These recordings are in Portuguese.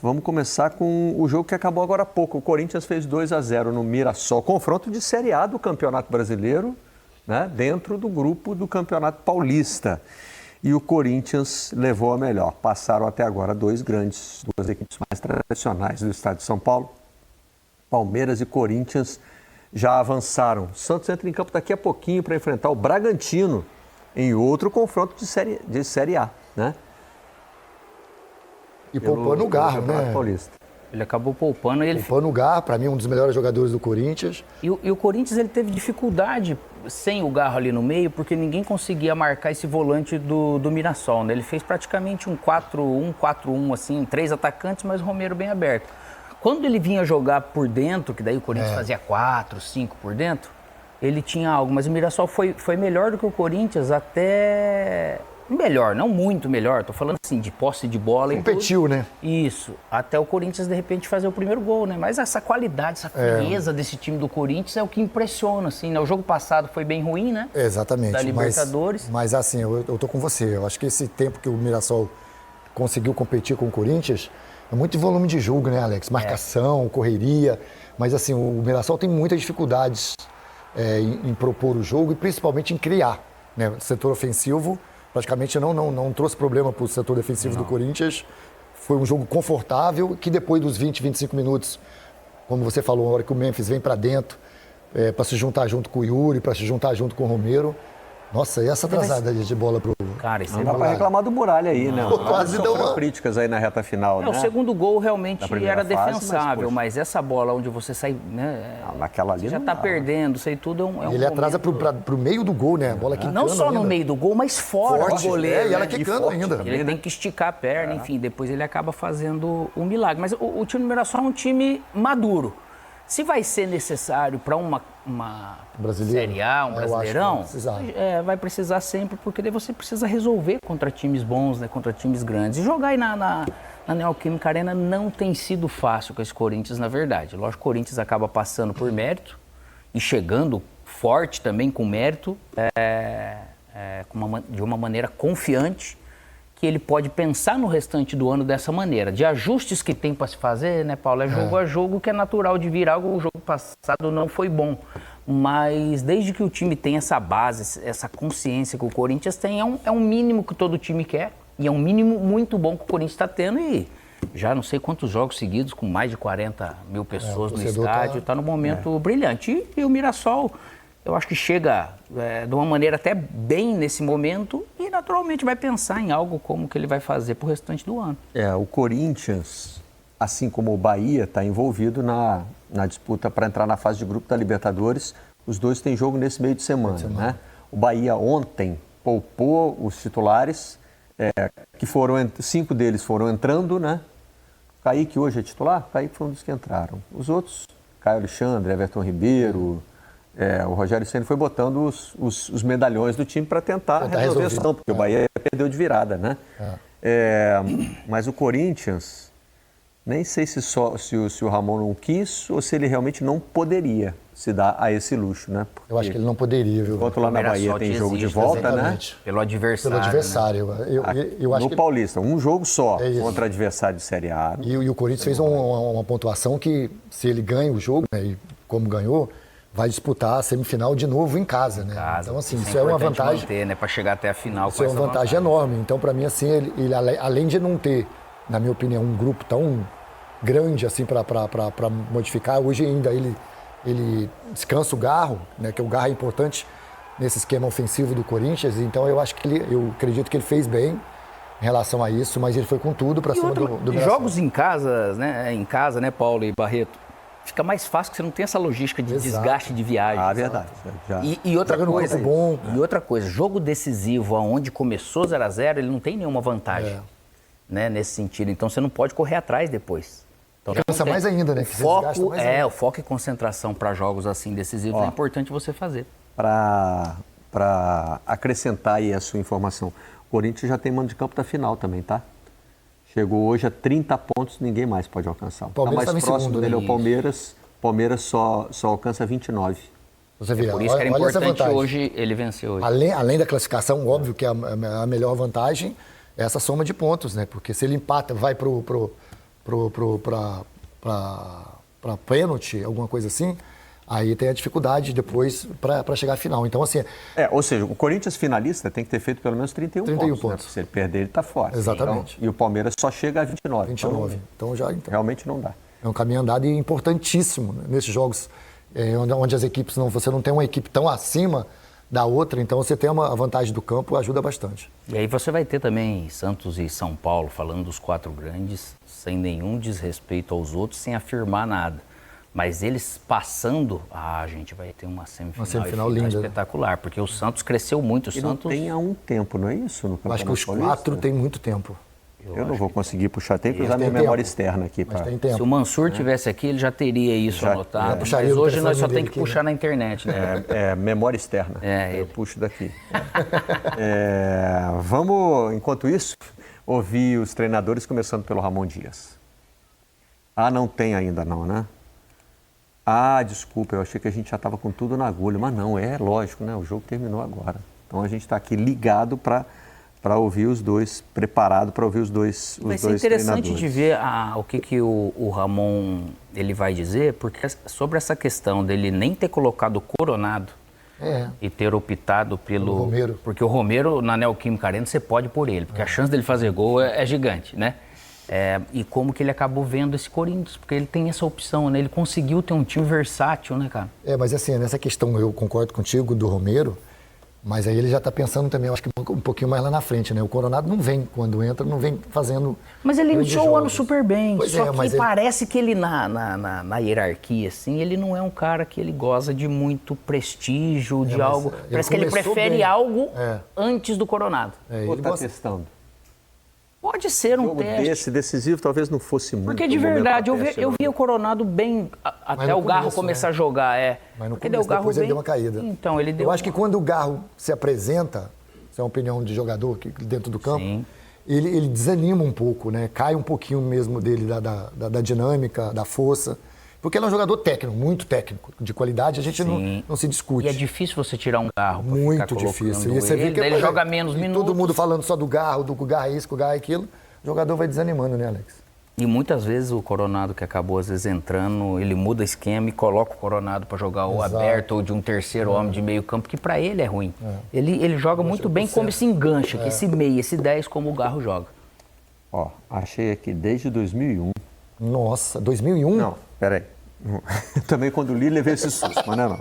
Vamos começar com o jogo que acabou agora há pouco. O Corinthians fez 2-0 no Mirassol. Confronto de Série A do Campeonato Brasileiro, né, dentro do grupo do Campeonato Paulista. E o Corinthians levou a melhor. Passaram até agora duas equipes mais tradicionais do estado de São Paulo. Palmeiras e Corinthians já avançaram. Santos entra em campo daqui a pouquinho para enfrentar o Bragantino em outro confronto de série A, né? E poupando o Garro, né? Paulista. Ele acabou poupando. Poupando o Garro, para mim, um dos melhores jogadores do Corinthians. E o Corinthians ele teve dificuldade sem o Garro ali no meio, porque ninguém conseguia marcar esse volante do Mirassol, né? Ele fez praticamente um 4-1, 4-1, assim, 3 atacantes, mas o Romero bem aberto. Quando ele vinha jogar por dentro, que daí o Corinthians fazia 4, 5 por dentro, ele tinha algo. Mas o Mirassol foi melhor do que o Corinthians até... Melhor, não muito melhor, tô falando assim, de posse de bola. Competiu, né? Isso, até o Corinthians de repente fazer o primeiro gol, né? Mas essa qualidade, essa frieza desse time do Corinthians é o que impressiona, assim, né? O jogo passado foi bem ruim, né? Exatamente. Da Libertadores. Mas assim, eu tô com você. Eu acho que esse tempo que o Mirassol conseguiu competir com o Corinthians é muito volume de jogo, né, Alex? Marcação, correria. Mas assim, o Mirassol tem muitas dificuldades em propor o jogo e principalmente em criar, né? O setor ofensivo praticamente não trouxe problema para o setor defensivo do Corinthians. Foi um jogo confortável, que depois dos 20, 25 minutos, como você falou, a hora que o Memphis vem para dentro, para se juntar junto com o Yuri, para se juntar junto com o Romero. Nossa, e essa atrasada de bola pro... Cara, isso não dá para reclamar do Muralha aí, né? Quase deu uma... críticas aí na reta final, né? O segundo gol realmente era defensável, fase, mas essa bola onde você sai, né? Naquela ali você já tá perdendo, isso aí tudo é um Ele atrasa pro meio do gol, né? A bola quicando não só no ainda. meio do gol, mas fora Forte, do goleiro. e ela né? quicando forte ainda. também, Ele tem que esticar a perna, enfim, depois ele acaba fazendo um milagre. Mas o time do Mirassol é um time maduro. Se vai ser necessário para uma Série A, um Brasileirão, vai precisar sempre, porque daí você precisa resolver contra times bons, né, contra times grandes. E jogar aí na Neoquímica Arena não tem sido fácil com esse Corinthians, na verdade. Lógico que o Corinthians acaba passando por mérito e chegando forte também com mérito, de uma maneira confiante, que ele pode pensar no restante do ano dessa maneira. De ajustes que tem para se fazer, né, Paulo? É jogo a jogo que é natural de vir algo. O jogo passado não foi bom. Mas desde que o time tem essa base, essa consciência que o Corinthians tem, é um mínimo que todo time quer. E é um mínimo muito bom que o Corinthians está tendo. E já não sei quantos jogos seguidos, com mais de 40 mil pessoas no estádio. Está num momento brilhante. E o Mirassol... eu acho que chega de uma maneira até bem nesse momento e naturalmente vai pensar em algo como que ele vai fazer para o restante do ano. O Corinthians, assim como o Bahia, está envolvido na disputa para entrar na fase de grupo da Libertadores. Os dois têm jogo nesse meio de semana. Né? O Bahia ontem poupou os titulares, que 5 deles foram entrando, né? Kaique hoje é titular? Kaique foi um dos que entraram. Os outros, Caio Alexandre, Everton Ribeiro... o Rogério Ceni foi botando os medalhões do time para tentar resolver a situação, porque o Bahia perdeu de virada, né? Mas o Corinthians, nem sei se o Ramon não quis ou se ele realmente não poderia se dar a esse luxo, né? Porque eu acho que ele não poderia, viu? enquanto lá na Bahia tem jogo de volta, né? Pelo adversário. Né? Eu acho no Paulista, um jogo só contra adversário de Série A. E o Corinthians fez uma pontuação que, se ele ganha o jogo, né, e como ganhou, vai disputar a semifinal de novo em casa, né? Então, assim, isso é uma vantagem. Manter, né? Para chegar até a final. Isso é uma vantagem enorme. Então, para mim, assim, ele além de não ter, na minha opinião, um grupo tão grande assim para modificar, hoje ainda ele descansa o Garro, né? Que o Garro é importante nesse esquema ofensivo do Corinthians. Então, eu acredito que ele fez bem em relação a isso, mas ele foi com tudo para cima do jogos em casa, né, Paulo e Barreto? Fica mais fácil, que você não tem essa logística de desgaste de viagem. Verdade. E outra coisa, jogo decisivo, onde começou 0-0, ele não tem nenhuma vantagem, né, nesse sentido. Então, você não pode correr atrás depois. Então, cansa mais ainda, né? O foco e concentração para jogos assim decisivos é importante você fazer. Para acrescentar aí a sua informação, o Corinthians já tem mando de campo da final também, tá? Chegou hoje a 30 pontos, ninguém mais pode alcançar. O mais próximo dele é o Palmeiras. O Palmeiras só alcança 29. Você vê, por isso que era importante hoje, ele venceu hoje. Além da classificação, óbvio que a melhor vantagem é essa soma de pontos, né? Porque se ele empata, vai pro para pênalti, alguma coisa assim, aí tem a dificuldade depois para chegar à final. Então, assim... Ou seja, o Corinthians finalista tem que ter feito pelo menos 31 pontos. Né? Se ele perder, ele está fora. Exatamente. Então, e o Palmeiras só chega a 29. 29. Então, realmente não dá. É um caminho andado e importantíssimo, né? Nesses jogos onde as equipes você não tem uma equipe tão acima da outra, então você tem a vantagem do campo, ajuda bastante. E aí você vai ter também Santos e São Paulo falando dos 4 grandes, sem nenhum desrespeito aos outros, sem afirmar nada. Mas eles passando, a gente vai ter uma semifinal linda, espetacular, porque o Santos cresceu muito. Não tem há um tempo, não é isso? No Eu acho que os 4 tem muito tempo. Eu não vou conseguir puxar, tem que usar minha memória externa aqui. Se o Mansur tivesse aqui, ele já teria isso anotado. Mas hoje nós só temos que puxar na internet. Né? Memória externa. Eu puxo daqui. Vamos, enquanto isso, ouvir os treinadores, começando pelo Ramon Dias. Não tem ainda não, né? Desculpa, eu achei que a gente já estava com tudo na agulha. Mas não, lógico, né? O jogo terminou agora. Então a gente está aqui ligado para ouvir os dois, preparado para ouvir os dois treinadores. Vai ser interessante de ver o que o Ramon ele vai dizer, porque sobre essa questão dele nem ter colocado o Coronado e ter optado pelo Romero. Porque o Romero, na Neoquímica Arena, você pode por ele, porque a chance dele fazer gol é gigante, né? E como que ele acabou vendo esse Corinthians, porque ele tem essa opção, né? Ele conseguiu ter um time versátil, né, cara? Mas assim, nessa questão eu concordo contigo do Romero, mas aí ele já está pensando também, eu acho que um pouquinho mais lá na frente, né? O Coronado não vem, quando entra, não vem fazendo... Mas ele iniciou o ano super bem, só que ele... parece que ele, na hierarquia, assim, ele não é um cara que ele goza de muito prestígio, de algo... Parece que ele prefere algo antes do Coronado. Ou está testando? Pode ser um teste. Esse decisivo talvez não fosse muito. Porque de verdade, eu vi o Coronado bem até o Garro começar a jogar. Mas no começo, depois ele deu uma caída. Então, ele deu. Eu acho que quando o Garro se apresenta, isso é uma opinião de jogador dentro do campo, ele desanima um pouco, né? Cai um pouquinho mesmo dele da dinâmica, da força. Porque ele é um jogador técnico, muito técnico, de qualidade, a gente não se discute. E é difícil você tirar um Garro. Muito difícil. E você vê que ele joga menos minutos. Todo mundo falando só do Garro é isso, que o Garro é aquilo. O jogador vai desanimando, né, Alex? E muitas vezes o Coronado, que acabou às vezes entrando, ele muda esquema e coloca o Coronado para jogar ou aberto ou de um terceiro homem de meio campo, que para ele é ruim. Ele joga muito bem como se engancha, que esse meio, esse 10 como o Garro joga. Achei aqui desde 2001. Nossa, 2001? Não, peraí. Também quando li, levei esse susto, mas não.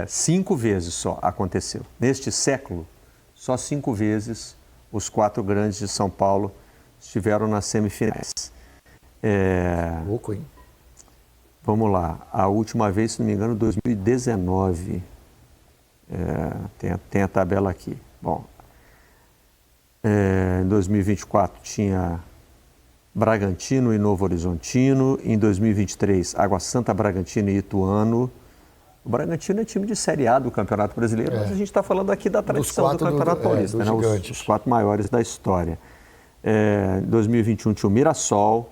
5 vezes só aconteceu. Neste século, só 5 vezes os 4 grandes de São Paulo estiveram nas semifinais. Louco, hein? Vamos lá. A última vez, se não me engano, 2019. Tem a tabela aqui. Bom, em 2024 tinha Bragantino e Novo Horizontino. Em 2023, Água Santa, Bragantino e Ituano. O Bragantino é time de Série A do Campeonato Brasileiro, mas a gente está falando aqui da tradição do Campeonato Paulista, né? Os 4 maiores da história. Em 2021 tinha o Mirassol,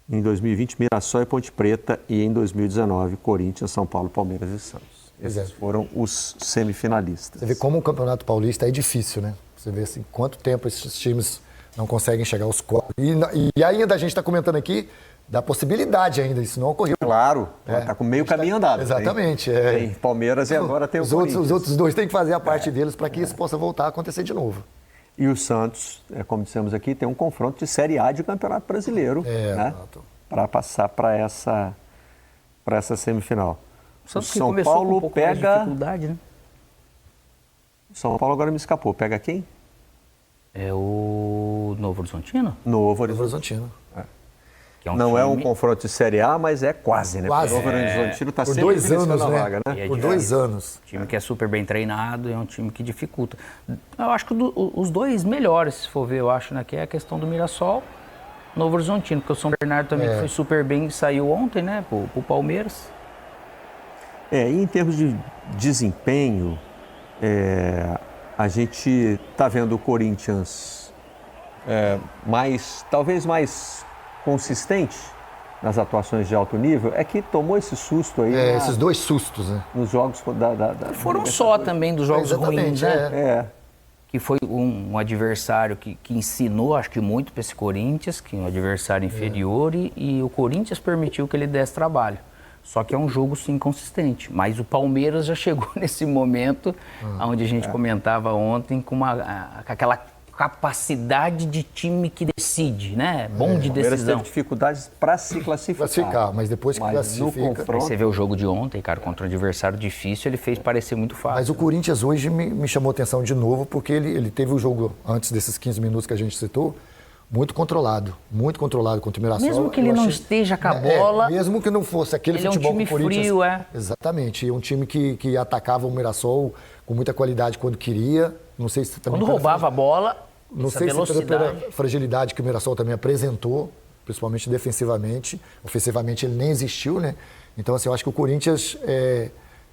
em 2020 Mirassol e Ponte Preta e em 2019 Corinthians, São Paulo, Palmeiras e Santos. Esses foram os semifinalistas. Você vê como o Campeonato Paulista é difícil, né? Você vê assim, quanto tempo esses times não conseguem chegar aos 4. E ainda a gente está comentando aqui da possibilidade ainda, isso não ocorreu. Claro, está com meio caminho andado. Exatamente. Tem Palmeiras e agora tem o Corinthians. Os outros dois têm que fazer a parte deles para que isso possa voltar a acontecer de novo. E o Santos, como dissemos aqui, tem um confronto de Série A de Campeonato Brasileiro, né? Para passar para essa semifinal. O São Paulo com um pega dificuldade, né? São Paulo agora me escapou. Pega quem? É o Novo Horizontino? Novo Horizontino. Não é um confronto de Série A, mas é quase, né? Quase. O Novo Horizontino está sempre 2 anos, na vaga, né? Por 2 anos. Time que é super bem treinado e é um time que dificulta. Eu acho que os dois melhores, se for ver, eu acho, né? Que é a questão do Mirassol, Novo Horizontino, porque o São Bernardo também foi super bem, saiu ontem, né? Pro Palmeiras. E em termos de desempenho, a gente está vendo o Corinthians talvez mais consistente nas atuações de alto nível, que tomou esse susto aí. Esses 2 sustos, né? Nos jogos Foram só também dos jogos ruins, né? que foi um adversário que ensinou, acho que muito para esse Corinthians, que é um adversário inferior, e o Corinthians permitiu que ele desse trabalho. Só que é um jogo, sim, consistente. Mas o Palmeiras já chegou nesse momento, onde a gente comentava ontem, com aquela capacidade de time que decide, né? Bom de O Palmeiras decisão. teve dificuldades para se classificar. Mas depois que classifica... Aí você vê o jogo de ontem, cara, contra um adversário difícil, ele fez parecer muito fácil. Mas o Corinthians hoje me chamou a atenção de novo, porque ele teve o jogo, antes desses 15 minutos que a gente citou, muito controlado contra o Mirassol. Mesmo que ele não esteja com a bola... mesmo que não fosse aquele ele futebol é um time que o Corinthians... frio, é. Exatamente, é um time que atacava o Mirassol com muita qualidade quando queria. Não sei se também Quando roubava a bola, não essa sei velocidade... se pela fragilidade que o Mirassol também apresentou, principalmente defensivamente. Ofensivamente ele nem existiu, né? Então, assim, eu acho que o Corinthians...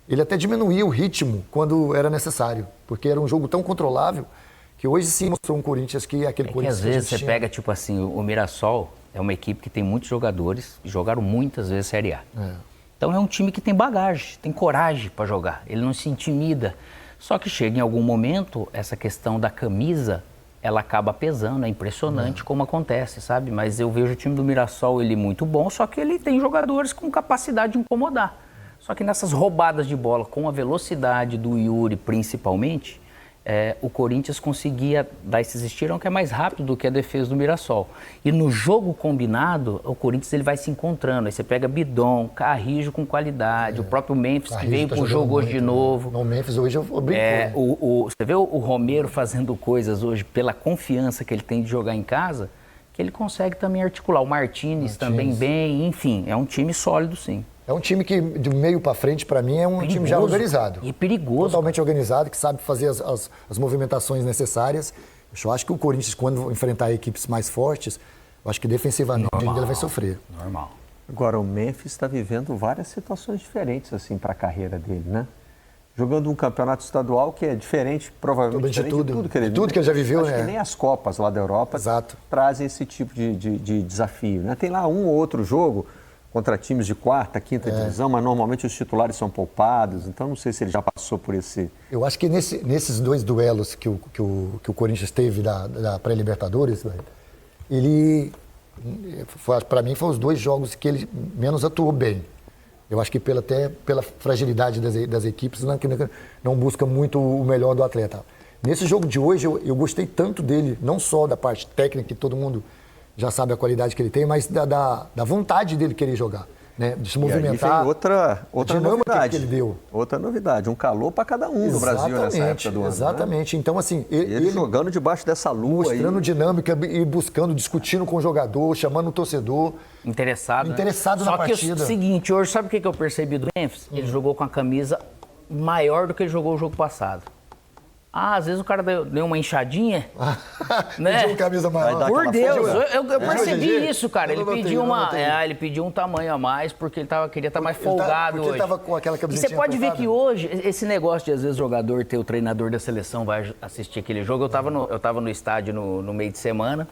ele até diminuiu o ritmo quando era necessário, porque era um jogo tão controlável que hoje sim mostrou um Corinthians que é aquele Corinthians que às vezes você pega, tipo assim, o Mirassol é uma equipe que tem muitos jogadores e jogaram muitas vezes Série A. Então é um time que tem bagagem, tem coragem para jogar, ele não se intimida. Só que chega em algum momento, essa questão da camisa, ela acaba pesando, é impressionante como acontece, sabe? Mas eu vejo o time do Mirassol, ele muito bom, só que ele tem jogadores com capacidade de incomodar. Só que nessas roubadas de bola, com a velocidade do Yuri principalmente, o Corinthians conseguia dar esses estirão que é mais rápido do que a defesa do Mirassol. E no jogo combinado, o Corinthians ele vai se encontrando. Aí você pega Bidon, Carrijo com qualidade, o próprio Memphis que veio pro jogo hoje de novo. O Memphis hoje eu brinco. Você vê o Romero fazendo coisas hoje pela confiança que ele tem de jogar em casa, que ele consegue também articular. O Martínez também bem, enfim, é um time sólido sim. É um time que, de meio para frente, para mim, é um time já organizado. E perigoso. Totalmente organizado, que sabe fazer as movimentações necessárias. Eu acho que o Corinthians, quando enfrentar equipes mais fortes, eu acho que defensivamente ele vai sofrer. Normal. Agora, o Memphis está vivendo várias situações diferentes assim, para a carreira dele, né? Jogando um campeonato estadual que é diferente, provavelmente diferente de tudo que ele, tudo que ele já viveu, acho que nem as Copas lá da Europa trazem esse tipo de desafio, né? Tem lá um ou outro jogo contra times de quarta, quinta divisão, mas normalmente os titulares são poupados, então não sei se ele já passou por esse... Eu acho que nesses dois duelos que o Corinthians teve da pré-Libertadores, ele, para mim, foram os dois jogos que ele menos atuou bem. Eu acho que até pela fragilidade das equipes, que não busca muito o melhor do atleta. Nesse jogo de hoje, eu gostei tanto dele, não só da parte técnica, que todo mundo já sabe a qualidade que ele tem, mas da vontade dele querer jogar, né? De se movimentar. E aí vem outra novidade que ele deu. Outra novidade, um calor para cada um no Brasil nessa época do ano. Exatamente. Né? Então, assim, ele jogando debaixo dessa lua mostrando aí. dinâmica e buscando, discutindo com o jogador, chamando o torcedor. Interessado na partida. Só que o seguinte, hoje sabe o que eu percebi do Memphis? Ele jogou com a camisa maior do que ele jogou o jogo passado. Às vezes o cara deu uma inchadinha, né? Pediu camisa maior. Por Deus, eu percebi isso, cara. Ele pediu um tamanho a mais porque ele queria estar mais folgado hoje. Ele tava com aquela camisetinha. E você pode ver que hoje, esse negócio de às vezes o jogador ter o treinador da seleção vai assistir aquele jogo. Eu tava no estádio no meio de semana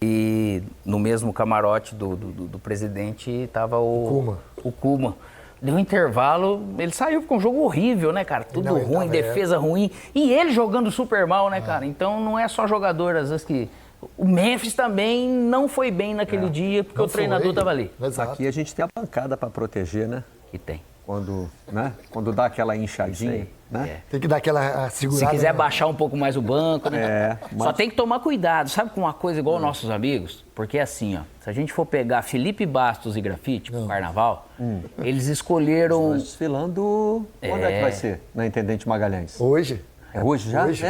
e no mesmo camarote do presidente tava o Kuma. Deu um intervalo, ele saiu com um jogo horrível, né, cara? Tudo ruim, defesa ruim. E ele jogando super mal, né, cara? Então não é só jogador, às vezes que... O Memphis também não foi bem naquele dia, porque o treinador estava ali. Exato. Aqui a gente tem a bancada para proteger, né? Que tem. Quando dá aquela inchadinha, né? Tem que dar aquela segurada. Se quiser baixar um pouco mais o banco, né? Só tem que tomar cuidado, sabe, com uma coisa igual nossos amigos? Porque assim, ó, se a gente for pegar Felipe Bastos e Grafite, pro Carnaval, eles escolheram... Nós desfilando... Quando é que vai ser? Na Intendente Magalhães? Hoje. É hoje já? Hoje,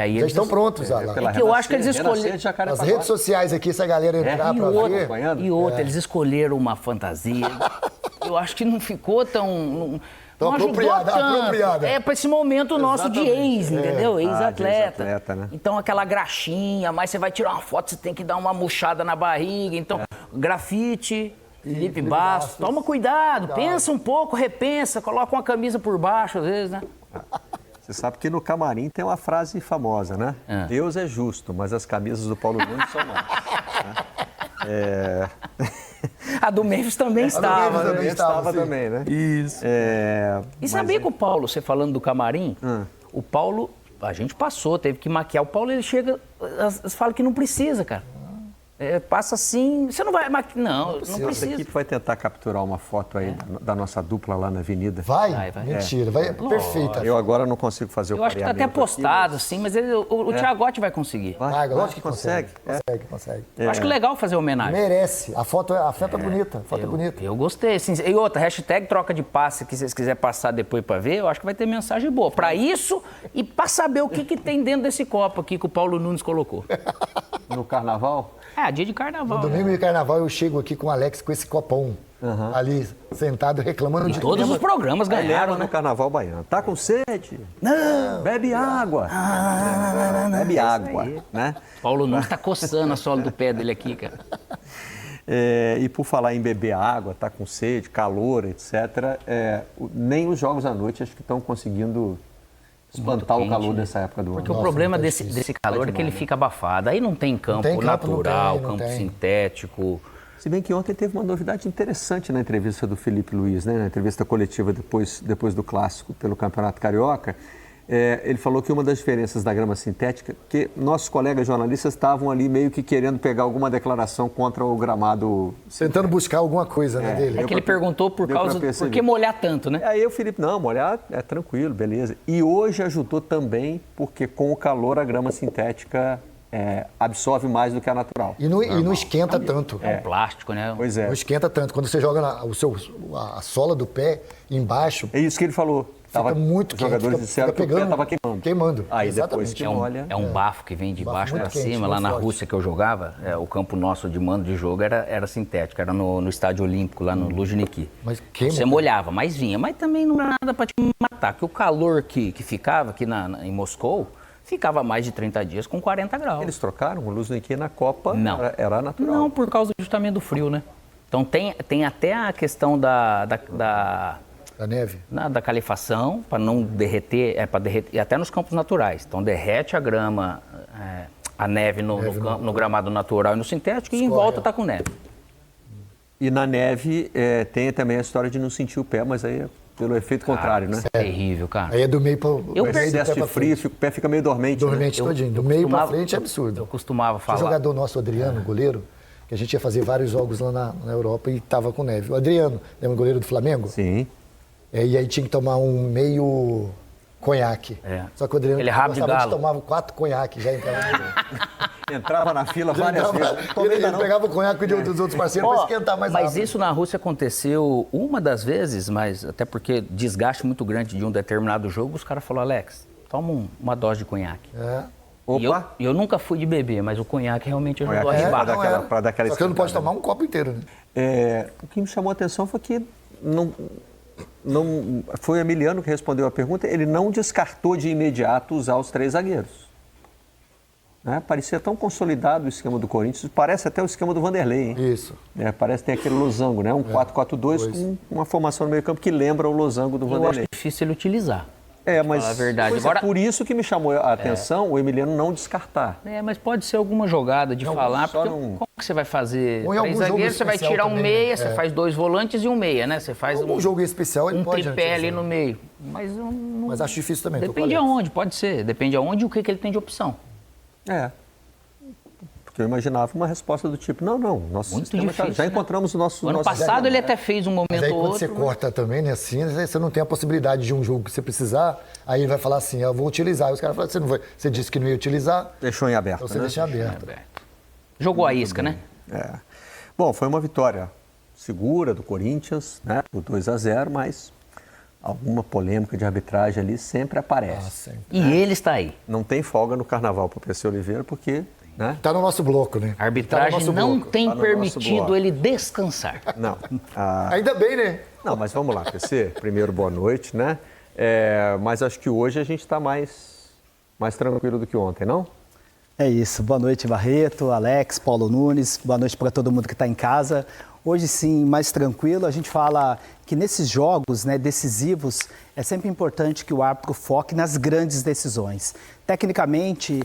e já estão prontos lá. É que eu acho que eles escolheram... As redes sociais aqui, se a galera entrar pra ver... E outra, eles escolheram uma fantasia. Eu acho que não ficou tão... Não apropriada. É para esse momento nosso de ex, entendeu? Ex-atleta. Né? Então aquela graxinha, mas você vai tirar uma foto, você tem que dar uma murchada na barriga. Então, Grafite, Felipe Bastos, toma cuidado, pensa um pouco, repensa, coloca uma camisa por baixo às vezes, né? Você sabe que no camarim tem uma frase famosa, né? Deus é justo, mas as camisas do Paulo Nunes são más. Né? A do Memphis também estava. Né? Isso. E sabia que o Paulo, você falando do camarim, o Paulo, A gente passou, teve que maquiar. O Paulo, ele chega, fala que não precisa, cara. Passa assim, você não vai maquiar. Não precisa. A equipe vai tentar capturar uma foto aí da nossa dupla lá na avenida. Vai? Mentira, vai. Perfeita. Eu agora não consigo fazer o Eu acho que tá até postado, assim, mas o Thiagotti vai conseguir. Vai, lógico que consegue. Consegue. Eu acho que é legal fazer homenagem. Merece. A foto é bonita. A foto é bonita. Eu gostei. Assim, e outra, hashtag troca de passe, que vocês quiserem passar depois pra ver, eu acho que vai ter mensagem boa. Pra isso e pra saber o que tem dentro desse copo aqui que o Paulo Nunes colocou. No carnaval? Dia de carnaval. No domingo de carnaval eu chego aqui com o Alex com esse copão ali, sentado, reclamando de Todos os programas ganharam, né? No carnaval baiano. Tá com sede? Não! Bebe água! Bebe água, né? Paulo Nunes tá coçando a sola do pé dele aqui, cara. E por falar em beber água, tá com sede, calor, etc., nem os jogos à noite acho que estão conseguindo espantar o calor dessa época do ano. Porque o problema desse calor é que ele fica abafado. Aí não tem campo natural, campo sintético. Se bem que ontem teve uma novidade interessante na entrevista do Felipe Luiz, né? Na entrevista coletiva depois do Clássico pelo Campeonato Carioca. Ele falou que uma das diferenças da grama sintética, que nossos colegas jornalistas estavam ali meio que querendo pegar alguma declaração contra o gramado. Tentando buscar alguma coisa dele. É que ele perguntou por que molhar tanto, né? Aí o Felipe, não, molhar é tranquilo, beleza. E hoje ajudou também, porque com o calor a grama sintética absorve mais do que a natural. E não esquenta tanto. É um plástico, né? Pois é. Não esquenta tanto. Quando você joga a sola do pé embaixo... É isso que ele falou. Fica muito quente. Os jogadores disseram que o pé estava queimando. Aí depois que molha... É um bafo que vem de baixo para cima. Lá na Rússia que eu jogava, o campo nosso de mando de jogo era sintético. Era no Estádio Olímpico, lá no Luzhniki. Mas queima. Você molhava, mas vinha. Mas também não era nada para te matar. Porque o calor que ficava aqui em Moscou... Ficava mais de 30 dias com 40 graus. Eles trocaram o Luzhniki na Copa? Não. Era natural? Não, por causa justamente do frio, né? Então tem até a questão da neve? Da calefação, para não derreter, para derreter, e até nos campos naturais. Então derrete a grama, a neve no gramado natural e no sintético, e em volta está com neve. E na neve tem também a história de não sentir o pé, mas aí pelo efeito contrário, né? É terrível, cara. Aí é do meio para o excesso de frio, o pé fica meio dormente. Dormente todinho. Do meio para frente é absurdo. Eu costumava falar. Tinha um jogador nosso, Adriano, goleiro, que a gente ia fazer vários jogos lá na Europa e estava com neve. O Adriano, lembra o goleiro do Flamengo? Sim. E aí tinha que tomar um meio conhaque. Só que o Adriano tomava 4 conhaques, já entrava na fila várias vezes. Ele pegava o conhaque dos outros parceiros para esquentar mais rápido. Mas isso na Rússia aconteceu uma das vezes, mas até porque desgaste muito grande de um determinado jogo, os caras falaram, Alex, toma uma dose de conhaque. Opa! Eu nunca fui de beber, mas o conhaque realmente ajudou a ribar. Para dar aquela Só que você não pode tomar um copo inteiro, né? O que me chamou a atenção foi que não foi o Emiliano que respondeu a pergunta, ele não descartou de imediato usar os 3 zagueiros. Parecia tão consolidado o esquema do Corinthians, parece até o esquema do Vanderlei, hein? Isso. Parece que tem aquele losango, né? Um 4-4-2 com uma formação no meio campo que lembra o losango do Vanderlei. Eu acho difícil ele utilizar. Mas a verdade. Agora, por isso que me chamou a atenção o Emiliano não descartar. Mas pode ser alguma jogada de falar, porque como que você vai fazer 3 zagueiros, você vai tirar um meia, você faz 2 volantes e um meia, né? Você faz um jogo especial, ele pode tripé ali no meio. Mas acho difícil também. Depende aonde, pode ser. Depende aonde e o que ele tem de opção. Porque eu imaginava uma resposta do tipo, não, nosso muito sistema difícil, já encontramos o nosso... Ano passado ele até fez um momento mas aí, ou quando outro. Você corta também, né, assim, você não tem a possibilidade de um jogo que você precisar, aí ele vai falar assim, eu vou utilizar. Aí os caras falam, você disse que não ia utilizar. Deixou em aberto, então você deixa em aberto. Jogou a isca, né? Bom, foi uma vitória segura do Corinthians, né, por 2-0, mas alguma polêmica de arbitragem ali sempre aparece. Sempre. E ele está aí. Não tem folga no carnaval para o PC Oliveira, porque... Está no nosso bloco, né? A arbitragem não tem permitido ele descansar. Não. Ainda bem, né? Não, mas vamos lá, PC. Primeiro, boa noite, né? Mas acho que hoje a gente está mais tranquilo do que ontem, não? É isso. Boa noite, Barreto, Alex, Paulo Nunes. Boa noite para todo mundo que está em casa. Hoje sim, mais tranquilo. A gente fala que nesses jogos, né, decisivos, é sempre importante que o árbitro foque nas grandes decisões. Tecnicamente,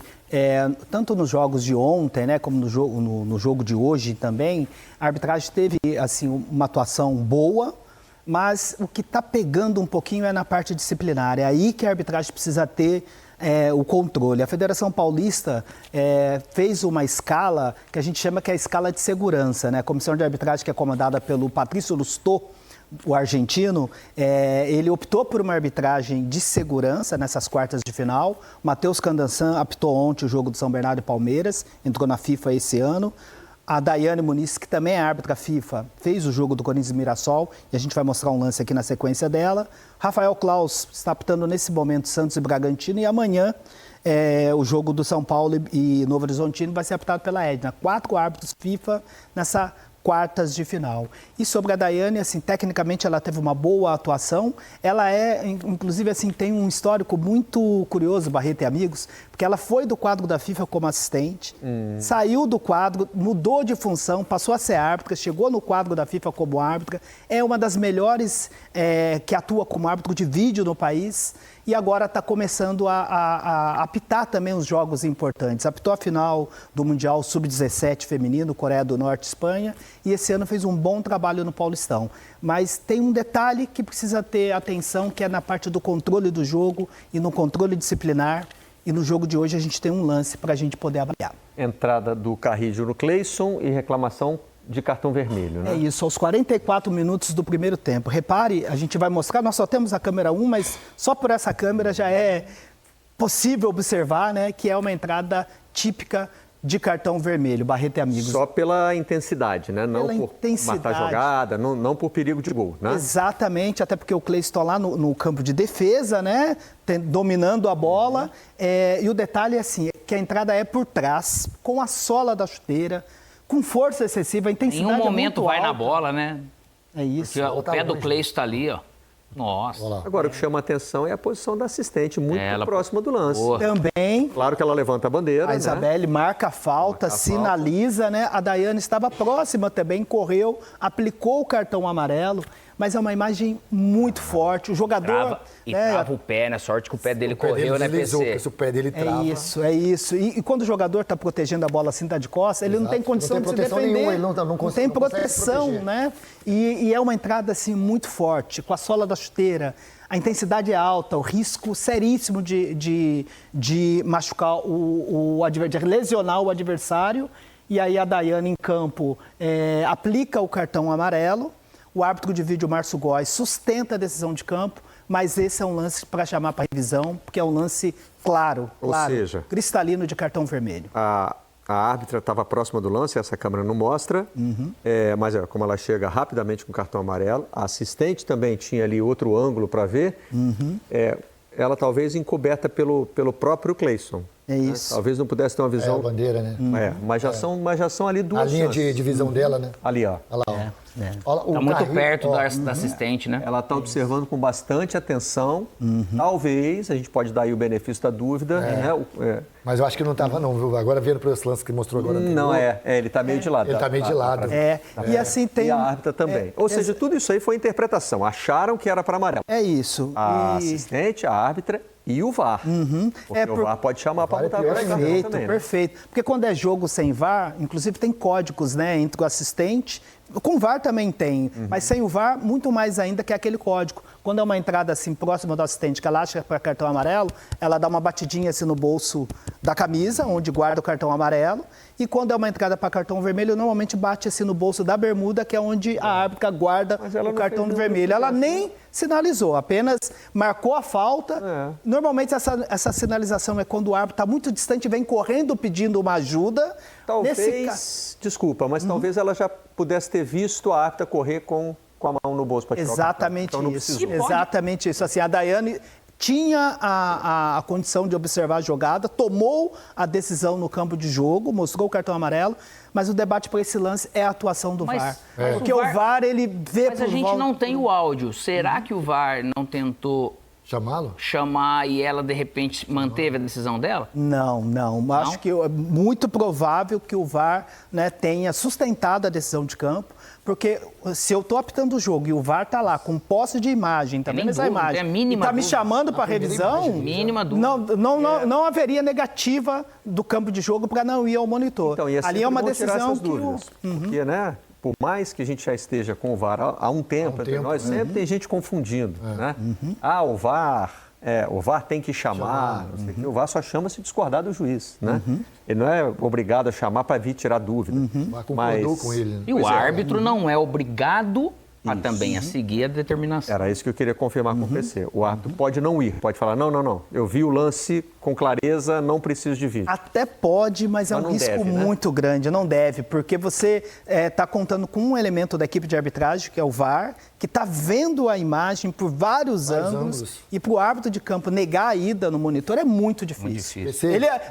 tanto nos jogos de ontem, né, como no jogo de hoje também, a arbitragem teve assim, uma atuação boa, mas o que está pegando um pouquinho é na parte disciplinar. É aí que a arbitragem precisa ter o controle. A Federação Paulista fez uma escala que a gente chama que é a escala de segurança, né? A comissão de arbitragem, que é comandada pelo Patrício Lustó, o argentino, ele optou por uma arbitragem de segurança nessas quartas de final. O Matheus Candansan apitou ontem o jogo do São Bernardo e Palmeiras, entrou na FIFA esse ano. A Daiane Muniz, que também é árbitra FIFA, fez o jogo do Corinthians e Mirassol, e a gente vai mostrar um lance aqui na sequência dela. Rafael Claus está apitando nesse momento Santos e Bragantino, e amanhã o jogo do São Paulo e Novo Horizontino vai ser apitado pela Edna. 4 árbitros FIFA nessa quartas de final. E sobre a Daiane, assim, tecnicamente ela teve uma boa atuação. Ela inclusive, assim, tem um histórico muito curioso, Barreto e amigos, porque ela foi do quadro da FIFA como assistente, saiu do quadro, mudou de função, passou a ser árbitra, chegou no quadro da FIFA como árbitra, é uma das melhores que atua como árbitro de vídeo no país, e agora está começando a apitar também os jogos importantes. Apitou a final do Mundial Sub-17 feminino, Coreia do Norte e Espanha, e esse ano fez um bom trabalho no Paulistão. Mas tem um detalhe que precisa ter atenção, que é na parte do controle do jogo e no controle disciplinar. E no jogo de hoje a gente tem um lance para a gente poder avaliar. Entrada do Carrillo no Cleison e reclamação de cartão vermelho, né? É isso, aos 44 minutos do primeiro tempo. Repare, a gente vai mostrar, nós só temos a câmera 1, mas só por essa câmera já é possível observar, né, que é uma entrada típica de cartão vermelho, Barreto e amigos. Só pela intensidade, né? Não Pela por intensidade. matar a jogada, não por perigo de gol, né? Exatamente, até porque o Cleison está lá no campo de defesa, né? Dominando a bola. E o detalhe é assim, que a entrada é por trás, com a sola da chuteira, com força excessiva, a intensidade Em um é momento muito vai alta. na bola, né? É isso. Porque o pé do Cleison está ali, ó. Nossa. Agora, o que chama a atenção é a posição da assistente, muito próxima do lance. Boa. Também Claro que ela levanta a bandeira, a Isabelle marca a falta, sinaliza, né? A Daiane estava próxima também, correu, aplicou o cartão amarelo, mas é uma imagem muito forte. O jogador... Trava o pé, né? Sorte que o pé dele correu, né, PC? Se o pé dele trava... É isso. E quando o jogador está protegendo a bola assim, está de costas, ele não tem condição de se defender. Nenhuma, ele não tem proteção, né? E é uma entrada assim muito forte, com a sola da chuteira. A intensidade é alta, o risco seríssimo de machucar o adversário, de lesionar o adversário. E aí a Daiane em campo aplica o cartão amarelo. O árbitro de vídeo, Márcio Góes, sustenta a decisão de campo, mas esse é um lance para chamar para revisão, porque é um lance claro, Ou seja, cristalino de cartão vermelho. A árbitra estava próxima do lance, essa câmera não mostra, mas como ela chega rapidamente com o cartão amarelo, a assistente também tinha ali outro ângulo para ver, ela talvez encoberta pelo próprio Cleison. É isso. Talvez não pudesse ter uma visão... É a bandeira, né? Mas já são ali duas A linha chances. de visão dela, né? Ali, ó. Olha lá, ó. Está muito perto da assistente, né? Ela está observando com bastante atenção. Talvez, a gente pode dar aí o benefício da dúvida. Né? Mas eu acho que não estava não, viu? Agora vendo para esse lance que mostrou agora. Não, ele está meio de lado. Ele está meio de lado. E assim tem... E a árbitra também. Ou seja, tudo isso aí foi interpretação. Acharam que era para amarelo. É isso. A assistente, a árbitra e o VAR. Porque o VAR pode chamar para botar pior para ainda. também, né? Perfeito. Porque quando é jogo sem VAR, inclusive tem códigos, né, entre o assistente. Com VAR também tem, mas sem o VAR, muito mais ainda que aquele código. Quando é uma entrada assim próxima do assistente, que ela acha para cartão amarelo, ela dá uma batidinha assim no bolso da camisa, onde guarda o cartão amarelo. E quando é uma entrada para cartão vermelho, normalmente bate assim no bolso da bermuda, que é onde a árbitra guarda o cartão vermelho. Ela nem sinalizou, apenas marcou a falta. Normalmente essa sinalização é quando o árbitro está muito distante, vem correndo pedindo uma ajuda. Talvez, desculpa, mas talvez ela já pudesse ter visto a árbitra correr com a mão no bolso para tirar Exatamente o cartão. isso. Exatamente isso. Assim, a Daiane tinha a condição de observar a jogada, tomou a decisão no campo de jogo, mostrou o cartão amarelo, mas o debate para esse lance é a atuação do VAR. Porque o VAR, ele vê... Mas a gente não tem o áudio. Será que o VAR não tentou chamar e ela, de repente, manteve a decisão dela? Não. Acho que é muito provável que o VAR, né, tenha sustentado a decisão de campo, porque se eu estou apitando o jogo e o VAR está lá com posse de imagem, tá vendo essa imagem, e está me chamando para revisão, mínima dúvida. Não haveria negativa do campo de jogo para não ir ao monitor. Então, ali é uma decisão que... Porque, né? Por mais que a gente já esteja com o VAR há um tempo entre nós, sempre tem gente confundindo, né? O VAR o VAR tem que chamar, não sei o quê. O VAR só chama se discordar do juiz, né? Ele não é obrigado a chamar para vir tirar dúvida. Mas concordou com ele. Né? E o árbitro não é obrigado a também a seguir a determinação. Era isso que eu queria confirmar com o PC. O árbitro pode não ir, pode falar, não, eu vi o lance com clareza, não preciso de vídeo. Até pode, mas é um risco deve, né? muito grande, não deve, porque você está contando com um elemento da equipe de arbitragem, que é o VAR, que está vendo a imagem por vários ângulos. E para o árbitro de campo negar a ida no monitor é muito difícil.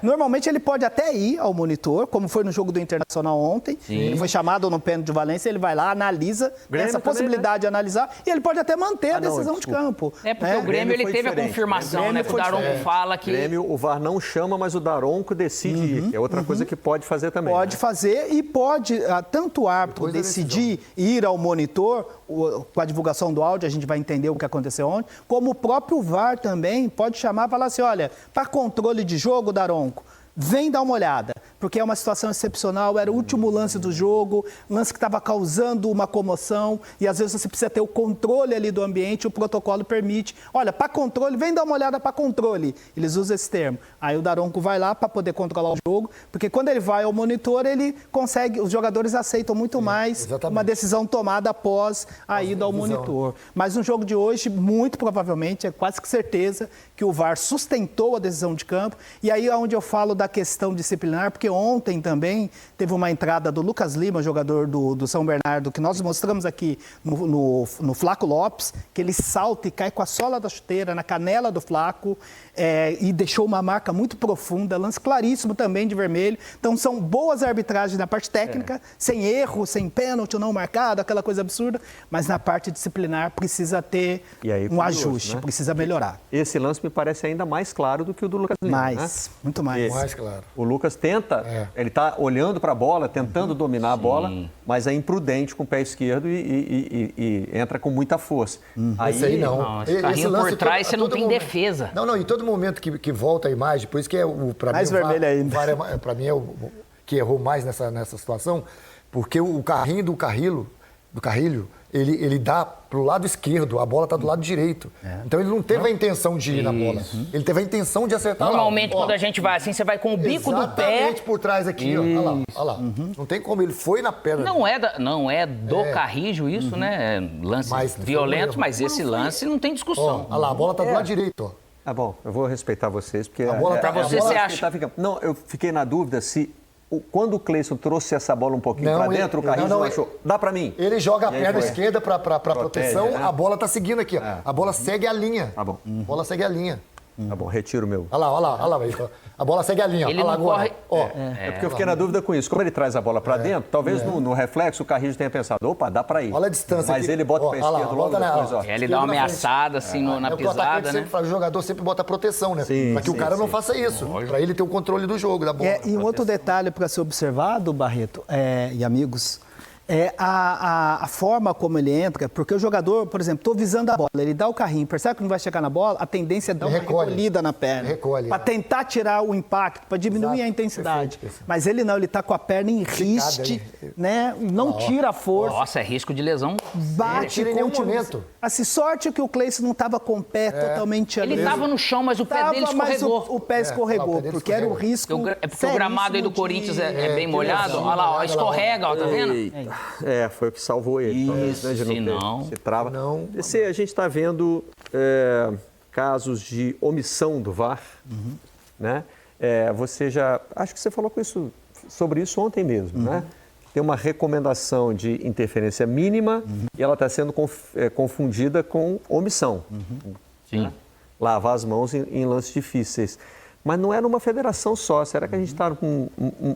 Normalmente ele pode até ir ao monitor, como foi no jogo do Internacional ontem. Ele foi chamado no pênalti de Valência, ele vai lá, analisa essa possibilidade de analisar, e ele pode até manter a decisão de campo. É porque o Grêmio ele teve a confirmação, né? O Daronco fala que... O Grêmio, o VAR não chama, mas o Daronco decide ir. É outra coisa que pode fazer também. Pode fazer e pode, tanto o árbitro decidir ir ao monitor, com a divulgação do áudio, a gente vai entender o que aconteceu ontem, como o próprio VAR também pode chamar e falar assim, olha, para controle de jogo, Daronco, vem dar uma olhada, porque é uma situação excepcional, era o último lance do jogo, lance que estava causando uma comoção, e às vezes você precisa ter o controle ali do ambiente, o protocolo permite. Olha, para controle, vem dar uma olhada para controle. Eles usam esse termo. Aí o Daronco vai lá para poder controlar o jogo, porque quando ele vai ao monitor, ele consegue, os jogadores aceitam muito mais uma decisão tomada após a ida ao monitor. Mas no jogo de hoje, muito provavelmente, é quase que certeza que o VAR sustentou a decisão de campo, e aí é onde eu falo da questão disciplinar, porque ontem também teve uma entrada do Lucas Lima, jogador do São Bernardo, que nós mostramos aqui no Flaco Lopes, que ele salta e cai com a sola da chuteira na canela do Flaco, e deixou uma marca muito profunda, lance claríssimo também de vermelho. Então são boas arbitragens na parte técnica, sem erro, sem pênalti não marcado, aquela coisa absurda, mas na parte disciplinar precisa ter um ajuste, né? Precisa melhorar. Esse lance me parece ainda mais claro do que o do Lucas Lima, né? Muito mais. Mais claro. O Lucas tenta, ele está olhando para a bola, tentando dominar a bola, mas é imprudente com o pé esquerdo e entra com muita força. Esse aí não. Esse carrinho por trás, você não tem defesa. Não, em todo momento que volta a imagem, por isso que para mim mais vermelho ainda. Para mim é o que errou mais nessa situação, porque o carrinho do Carrilho, ele dá pro lado esquerdo, a bola tá do lado direito. Então ele não teve a intenção de ir na bola. Ele teve a intenção de acertar. Normalmente quando a gente vai assim, você vai com o bico do pé. Exatamente por trás aqui, ó. Olha lá. Não tem como, ele foi na perna. Não é do Carrijo isso, né? Lances violentos, mas esse lance não tem discussão. Olha lá, a bola tá do lado direito, ó. Ah, bom, eu vou respeitar vocês, porque... A bola tá... Você acha... Não, eu fiquei na dúvida se... Quando o Cleison trouxe essa bola um pouquinho para dentro, o Carrijo achou, dá para mim. Ele joga a perna esquerda para proteção, né? A bola tá seguindo aqui, ó. A bola segue a linha. Tá bom. A bola segue a linha. Tá bom, retiro o meu. Olha lá. A bola segue a linha. Ele olha não lá corre... agora. É porque eu fiquei na dúvida com isso. Como ele traz a bola para dentro, talvez no reflexo o Carrijo tenha pensado, opa, dá para ir. Olha a distância. Mas aqui. ele bota o pé esquerdo logo depois, ó. Ele dá uma ameaçada assim na pisada, né? O jogador sempre bota proteção, né? Para que o cara não faça isso. Para ele ter o controle do jogo, da bola. E um outro detalhe para ser observado, Barreto e amigos, é a forma como ele entra, porque o jogador, por exemplo, estou visando a bola, ele dá o carrinho, percebe que não vai chegar na bola, a tendência é dar uma recolhida na perna. Para tentar tirar o impacto, para diminuir a intensidade. Perfeito. Mas ele não, ele está com a perna em riste, né? Não tira a força. Nossa, é risco de lesão. Bate em nenhum momento. Assim, sorte que o Cleison não estava com o pé totalmente ali. Ele estava no chão, mas o pé dele escorregou. O pé escorregou, porque era o risco. É porque o gramado aí do Corinthians é bem molhado. Olha lá, escorrega, ó, tá vendo? Foi o que salvou ele. Isso, talvez, né, não. Se trava. Não. A gente está vendo casos de omissão do VAR, né? Você já... Acho que você falou sobre isso ontem mesmo, né? Tem uma recomendação de interferência mínima e ela está sendo confundida com omissão. Sim. Né? Lavar as mãos em lances difíceis. Mas não é numa federação só. Será que a gente está com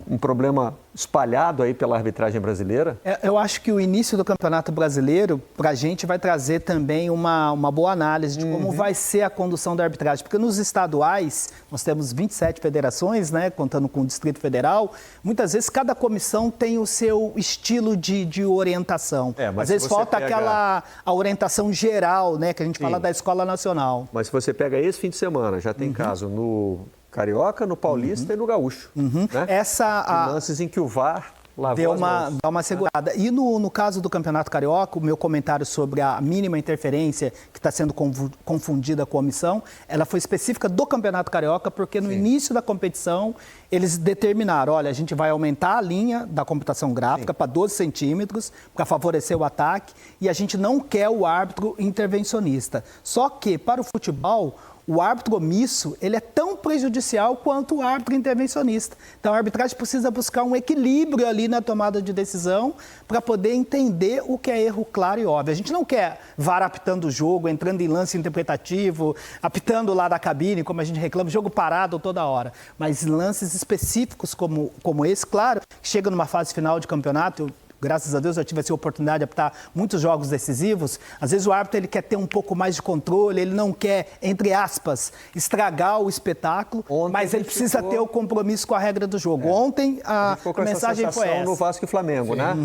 um problema espalhado aí pela arbitragem brasileira? Eu acho que o início do Campeonato Brasileiro, para a gente, vai trazer também uma boa análise de como vai ser a condução da arbitragem. Porque nos estaduais, nós temos 27 federações, né, contando com o Distrito Federal. Muitas vezes, cada comissão tem o seu estilo de orientação. Às vezes falta a orientação geral, né, que a gente fala da Escola Nacional. Mas se você pega esse fim de semana, já tem caso no Carioca, no Paulista e no Gaúcho. Né? Lances em que o VAR dá uma segurada. E no caso do Campeonato Carioca, o meu comentário sobre a mínima interferência que está sendo confundida com a omissão, ela foi específica do Campeonato Carioca, porque no início da competição eles determinaram, olha, a gente vai aumentar a linha da computação gráfica para 12 centímetros, para favorecer o ataque, e a gente não quer o árbitro intervencionista. Só que, para o futebol, o árbitro omisso, ele é tão prejudicial quanto o árbitro intervencionista. Então, a arbitragem precisa buscar um equilíbrio ali na tomada de decisão para poder entender o que é erro claro e óbvio. A gente não quer VAR apitando o jogo, entrando em lance interpretativo, apitando lá da cabine, como a gente reclama, jogo parado toda hora. Mas lances específicos como esse, claro, que chega numa fase final de campeonato, graças a Deus eu tive essa oportunidade de apitar muitos jogos decisivos. Às vezes o árbitro ele quer ter um pouco mais de controle, ele não quer, entre aspas, estragar o espetáculo, mas ele precisa ter o compromisso com a regra do jogo. Ontem a mensagem foi essa. No Vasco e Flamengo, né?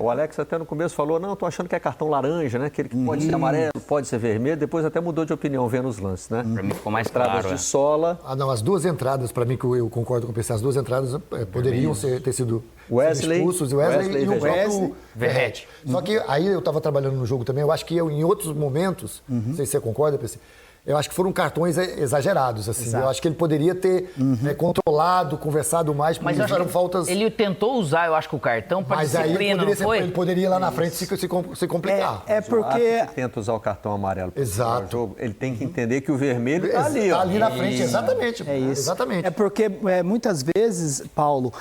O Alex até no começo falou, não, estou achando que é cartão laranja, né? Que ele pode ser amarelo, pode ser vermelho, depois até mudou de opinião vendo os lances, né? Para mim ficou mais entradas claro. de sola. Não, as duas entradas, para mim, que eu concordo com o PC, as duas entradas poderiam ter sido expulsos, o Wesley e o próprio Verratti. Só que aí eu estava trabalhando no jogo também, eu acho que em outros momentos, não sei se você concorda, PC, eu acho que foram cartões exagerados, assim. Exato. Eu acho que ele poderia ter controlado, conversado mais, porque eram faltas... Ele tentou usar, eu acho que o cartão para disciplina, não foi? Ele poderia ir lá na frente se complicar. É porque... Ele tenta usar o cartão amarelo para o jogo, ele tem que entender que o vermelho está ali. Está ali na frente, exatamente. É isso. Exatamente. É porque muitas vezes, Paulo,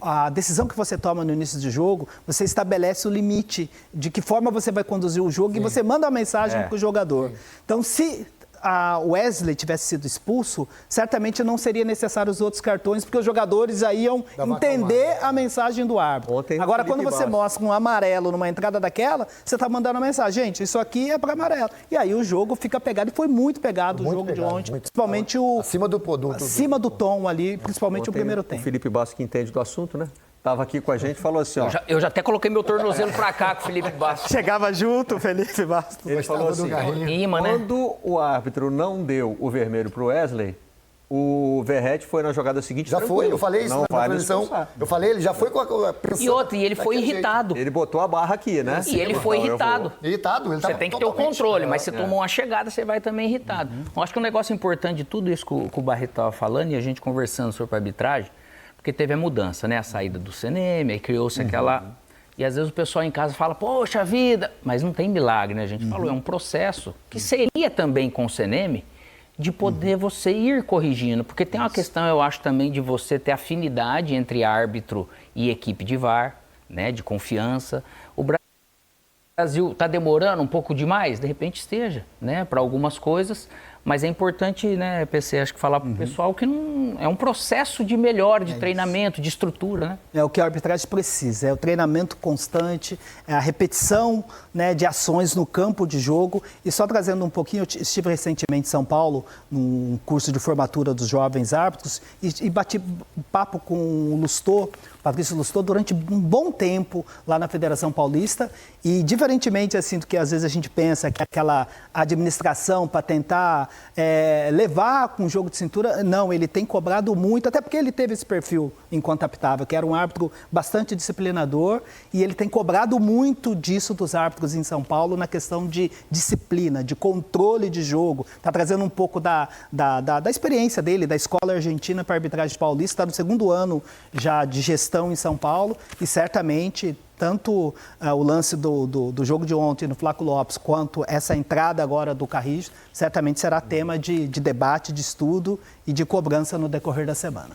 a decisão que você toma no início do jogo, você estabelece o limite de que forma você vai conduzir o jogo e você manda uma mensagem para o jogador. Então, se a Wesley tivesse sido expulso, certamente não seria necessário os outros cartões, porque os jogadores aí iam entender a mensagem do árbitro. Agora, quando você mostra um amarelo numa entrada daquela, você está mandando uma mensagem, gente, isso aqui é para amarelo. E aí o jogo fica pegado, e foi muito pegado o jogo de ontem, principalmente acima do tom ali, principalmente o primeiro tempo. O Felipe Bastos, que entende do assunto, né? Estava aqui com a gente e falou assim, ó... Eu já até coloquei meu tornozelo pra cá com o Felipe Bastos. Chegava junto, Felipe Bastos. Ele falou assim, quando o árbitro não deu o vermelho pro Wesley, o Verratti foi na jogada seguinte. Já foi, eu falei isso na transmissão. Eu falei, ele já foi com a pressão. E ele foi irritado. Ele botou a barra aqui, né? E ele foi irritado. Irritado, ele Você tem que ter o controle, mas se tomou uma chegada, você vai também irritado. Eu acho que um negócio importante de tudo isso que o Barreto estava falando e a gente conversando sobre a arbitragem, porque teve a mudança, né? A saída do CNM, aí criou-se aquela... E às vezes o pessoal em casa fala, poxa vida, mas não tem milagre, né? A gente falou, é um processo que seria também com o CNM de poder você ir corrigindo. Porque tem uma questão, eu acho, também de você ter afinidade entre árbitro e equipe de VAR, né? De confiança. O Brasil está demorando um pouco demais? De repente esteja, né? Para algumas coisas... Mas é importante, né, PC, acho que falar para o pessoal que não é um processo de melhora, de treinamento, de estrutura, né? É o que a arbitragem precisa, é o treinamento constante, é a repetição, né, de ações no campo de jogo. E só trazendo um pouquinho, eu estive recentemente em São Paulo, num curso de formatura dos jovens árbitros, e bati papo com o Lustô, Patrício Lustô, durante um bom tempo lá na Federação Paulista. E diferentemente assim, do que às vezes a gente pensa, que aquela administração para tentar levar com o jogo de cintura, não, ele tem cobrado muito, até porque ele teve esse perfil enquanto apitava, que era um árbitro bastante disciplinador, e ele tem cobrado muito disso dos árbitros em São Paulo na questão de disciplina, de controle de jogo. Está trazendo um pouco da experiência dele, da escola argentina para a arbitragem paulista, está no segundo ano já de gestão em São Paulo, e certamente... Tanto o lance do jogo de ontem no Flaco Lopes, quanto essa entrada agora do Carrijo, certamente será tema de debate, de estudo e de cobrança no decorrer da semana.